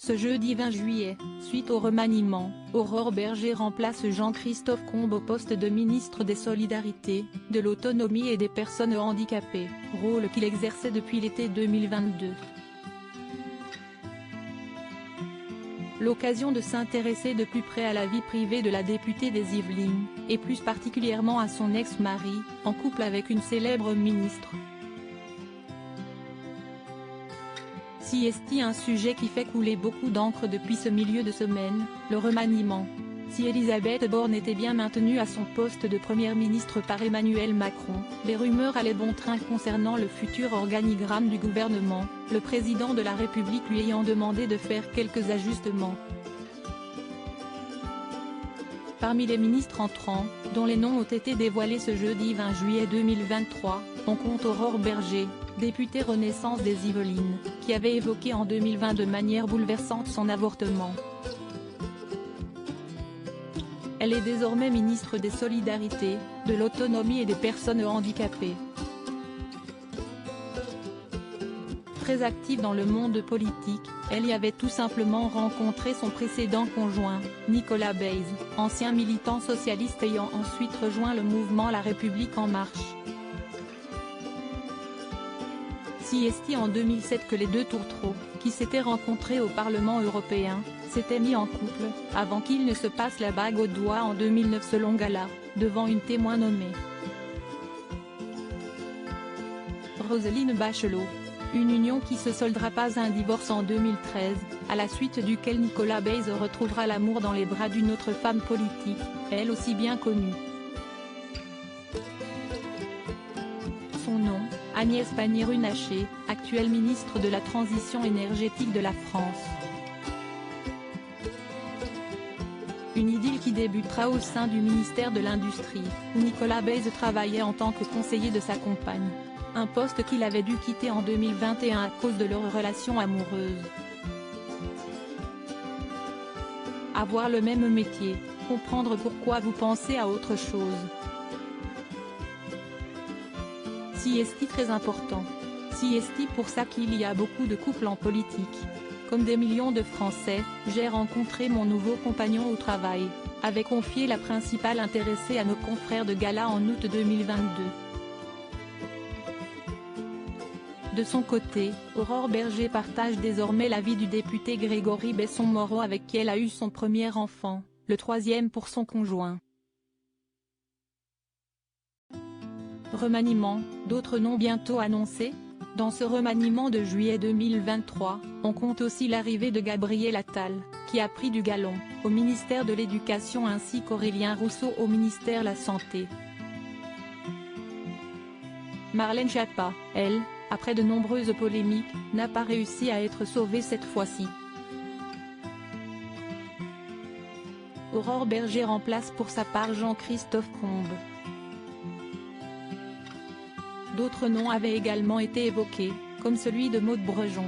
Ce jeudi 20 juillet, suite au remaniement, Aurore Bergé remplace Jean-Christophe Combe au poste de ministre des Solidarités, de l'Autonomie et des Personnes handicapées, rôle qu'il exerçait depuis l'été 2022. L'occasion de s'intéresser de plus près à la vie privée de la députée des Yvelines, et plus particulièrement à son ex-mari, en couple avec une célèbre ministre. Si est un sujet qui fait couler beaucoup d'encre depuis ce milieu de semaine, le remaniement. Si Elisabeth Borne était bien maintenue à son poste de première ministre par Emmanuel Macron, les rumeurs allaient bon train concernant le futur organigramme du gouvernement, le président de la République lui ayant demandé de faire quelques ajustements. Parmi les ministres entrants, dont les noms ont été dévoilés ce jeudi 20 juillet 2023, on compte Aurore Bergé, députée Renaissance des Yvelines, qui avait évoqué en 2020 de manière bouleversante son avortement. Elle est désormais ministre des Solidarités, de l'Autonomie et des Personnes handicapées. Très active dans le monde politique, elle y avait tout simplement rencontré son précédent conjoint, Nicolas Bayes, ancien militant socialiste ayant ensuite rejoint le mouvement La République En Marche. Si est en 2007 que les deux tourtereaux, qui s'étaient rencontrés au Parlement européen, s'étaient mis en couple, avant qu'ils ne se passent la bague au doigt en 2009 selon Gala, devant une témoin nommée Roselyne Bachelot. Une union qui se soldera pas un divorce en 2013, à la suite duquel Nicolas Bayes retrouvera l'amour dans les bras d'une autre femme politique, elle aussi bien connue. Son nom, Agnès Pannier-Runacher, actuelle ministre de la Transition énergétique de la France. Une idylle qui débutera au sein du ministère de l'Industrie, où Nicolas Bayes travaillait en tant que conseiller de sa compagne. Un poste qu'il avait dû quitter en 2021 à cause de leur relation amoureuse. Avoir le même métier, comprendre pourquoi vous pensez à autre chose. Si est très important. Si est pour ça qu'il y a beaucoup de couples en politique. Comme des millions de Français, j'ai rencontré mon nouveau compagnon au travail, avait confié la principale intéressée à nos confrères de Gala en août 2022. De son côté, Aurore Bergé partage désormais la vie du député Grégory Besson-Moreau avec qui elle a eu son premier enfant, le troisième pour son conjoint. Remaniement, d'autres noms bientôt annoncés? Dans ce remaniement de juillet 2023, on compte aussi l'arrivée de Gabriel Attal, qui a pris du galon, au ministère de l'Éducation ainsi qu'Aurélien Rousseau au ministère de la Santé. Marlène Schiappa, elle, après de nombreuses polémiques, n'a pas réussi à être sauvée cette fois-ci. Aurore Bergé remplace pour sa part Jean-Christophe Combe. D'autres noms avaient également été évoqués, comme celui de Maud Brejon.